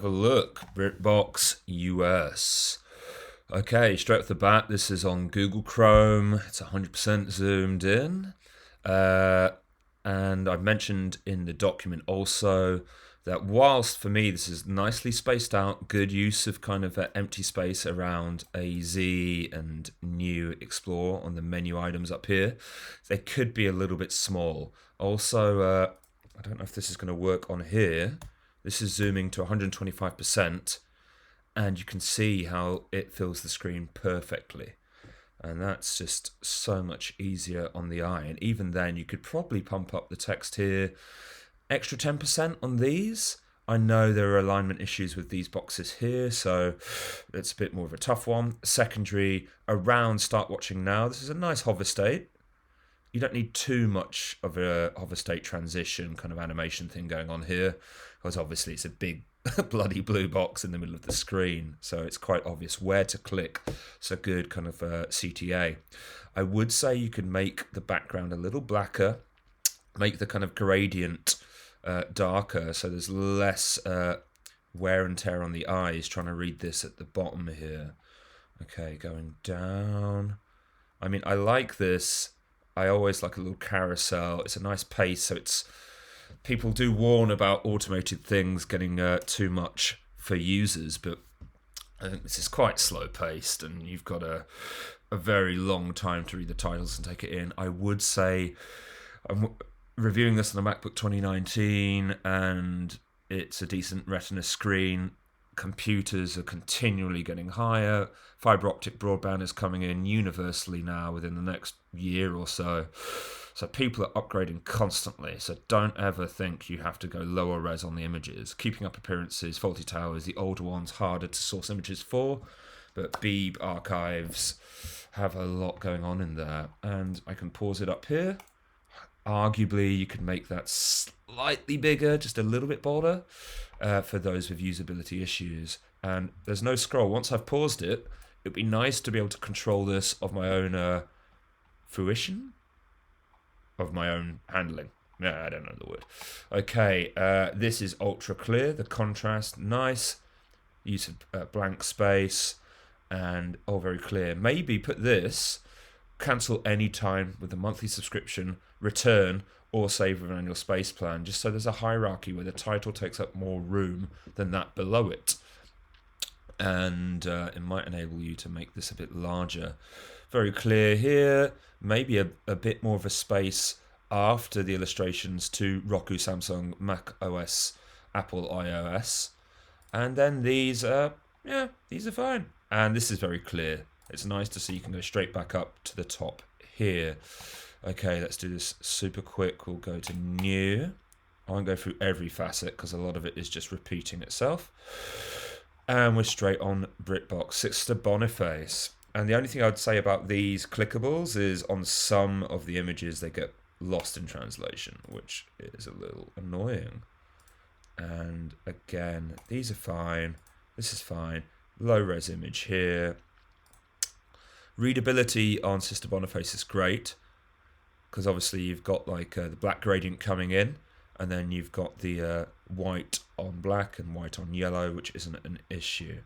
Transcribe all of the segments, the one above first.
have a look. Britbox US. Okay, straight off the bat, this is on Google Chrome. It's 100% zoomed in. And I've mentioned in the document also that whilst for me this is nicely spaced out, good use of kind of empty space around AZ and new explore on the menu items up here, they could be a little bit small. Also, I don't know if this is going to work on here. This is zooming to 125%, and you can see how it fills the screen perfectly. And that's just so much easier on the eye. And even then, you could probably pump up the text here. Extra 10% on these. I know there are alignment issues with these boxes here, so it's a bit more of a tough one. Secondary, around start watching now. This is a nice hover state. You don't need too much of a hover state transition kind of animation thing going on here, because obviously it's a big bloody blue box in the middle of the screen, so it's quite obvious where to click. So good kind of CTA. I would say you could make the background a little blacker, make the kind of gradient darker, so there's less wear and tear on the eyes trying to read this at the bottom here. Okay, going down. I mean, I like this. I always like a little carousel. It's a nice pace, so it's... People do warn about automated things getting too much for users, but I think this is quite slow-paced, and you've got a very long time to read the titles and take it in. I would say I'm reviewing this on a MacBook 2019, and it's a decent Retina screen. Computers are continually getting higher. Fiber optic broadband is coming in universally now within the next year or so. So people are upgrading constantly. So don't ever think you have to go lower res on the images. Keeping up appearances, faulty towers, the older ones harder to source images for. But Beeb archives have a lot going on in there. And I can pause it up here. Arguably, you could make that slightly bigger, just a little bit bolder, for those with usability issues. And there's no scroll. Once I've paused it, it'd be nice to be able to control this of my own fruition, of my own handling. No, I don't know the word. Okay, this is ultra clear. The contrast, nice. Use of blank space, and all very clear. Maybe put this, cancel any time with a monthly subscription, return, or save with an annual space plan, just so there's a hierarchy where the title takes up more room than that below it. And it might enable you to make this a bit larger. Very clear here. Maybe a bit more of a space after the illustrations to Roku, Samsung, Mac OS, Apple iOS. And then these are fine. And this is very clear. It's nice to see you can go straight back up to the top here. Okay, let's do this super quick. We'll go to new. I won't go through every facet because a lot of it is just repeating itself. And we're straight on Britbox. Sister Boniface. And the only thing I'd say about these clickables is on some of the images they get lost in translation, which is a little annoying. And again, these are fine. This is fine. Low res image here. Readability on Sister Boniface is great, because obviously you've got like the black gradient coming in, and then you've got the white on black and white on yellow, which isn't an issue.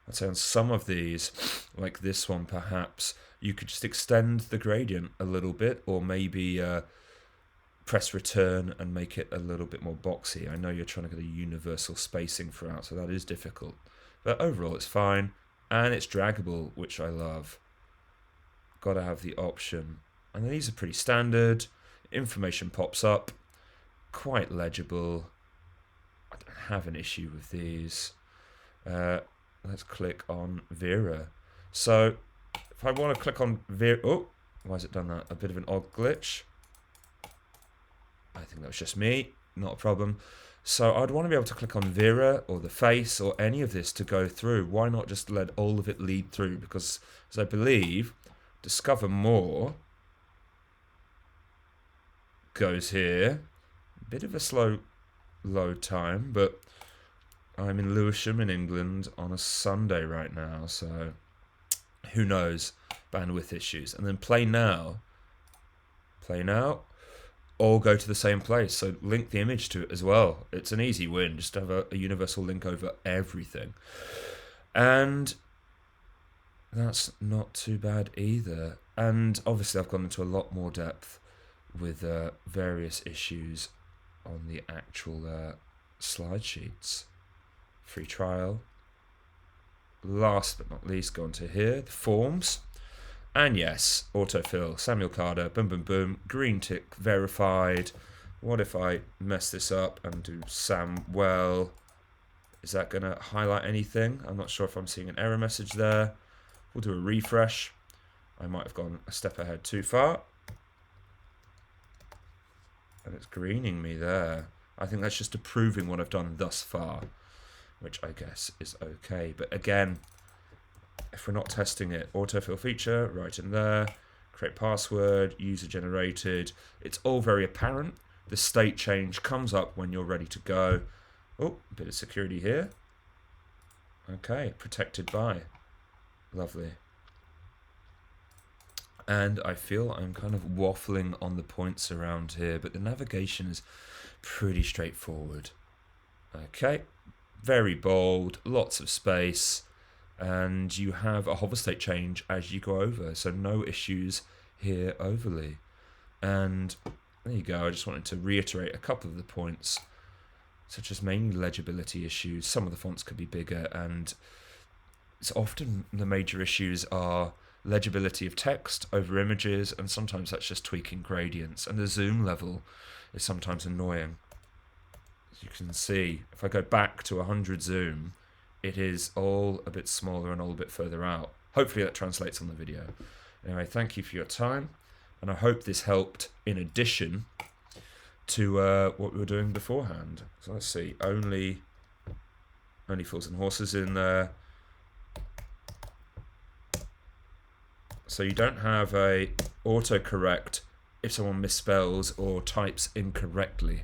I'd say on some of these, like this one perhaps, you could just extend the gradient a little bit, or maybe press return and make it a little bit more boxy. I know you're trying to get a universal spacing throughout, so that is difficult. But overall it's fine, and it's draggable, which I love. Got to have the option. And these are pretty standard. Information pops up. Quite legible. I don't have an issue with these. Let's click on Vera. So if I want to click on Vera... Oh, why has it done that? A bit of an odd glitch. I think that was just me. Not a problem. So I'd want to be able to click on Vera or the face or any of this to go through. Why not just let all of it lead through? Because, as I believe, Discover More goes here. Bit of a slow load time, but I'm in Lewisham in England on a Sunday right now, so who knows, bandwidth issues. And then Play Now. all go to the same place. So link the image to it as well. It's an easy win. Just have a universal link over everything. And that's not too bad either. And obviously I've gone into a lot more depth with various issues on the actual slide sheets. Free trial. Last but not least, go on to here, the forms. And yes, autofill, Samuel Carter, boom, boom, boom, green tick, verified. What if I mess this up and do Samwell? Is that going to highlight anything? I'm not sure if I'm seeing an error message there. We'll do a refresh. I might have gone a step ahead too far. And it's greening me there. I think that's just approving what I've done thus far, which I guess is okay. But again, if we're not testing it, autofill feature, right in there, create password, user generated. It's all very apparent. The state change comes up when you're ready to go. Oh, a bit of security here. Okay, protected by. Lovely. And I feel I'm kind of waffling on the points around here, but the navigation is pretty straightforward. Okay, very bold, lots of space, and you have a hover state change as you go over, so no issues here overly. And there you go. I just wanted to reiterate a couple of the points, such as mainly legibility issues. Some of the fonts could be bigger, and it's often the major issues are legibility of text over images, and sometimes that's just tweaking gradients, and the zoom level is sometimes annoying. As you can see, if I go back to 100 zoom, it is all a bit smaller and all a bit further out. Hopefully that translates on the video. Anyway, thank you for your time, and I hope this helped in addition to what we were doing beforehand. So let's see, only fools and horses in there. So you don't have a autocorrect if someone misspells or types incorrectly.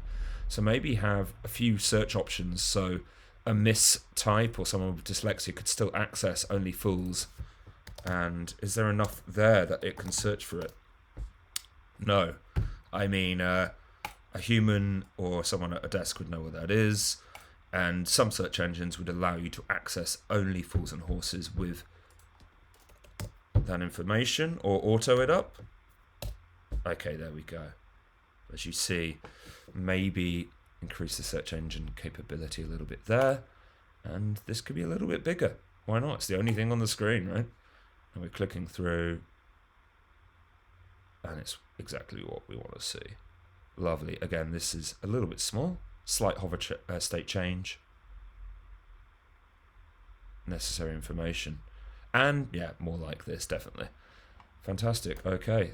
So maybe have a few search options, so a mistype or someone with dyslexia could still access only fools. And is there enough there that it can search for it? No. I mean, a human or someone at a desk would know what that is, and some search engines would allow you to access only fools and horses with that information, or auto it up. Okay, there we go. As you see, maybe increase the search engine capability a little bit there, and this could be a little bit bigger. Why not? It's the only thing on the screen, right? And we're clicking through, and it's exactly what we want to see. Lovely. Again, this is a little bit small. Slight hover state change. Necessary information. And yeah, more like this, definitely. Fantastic. Okay.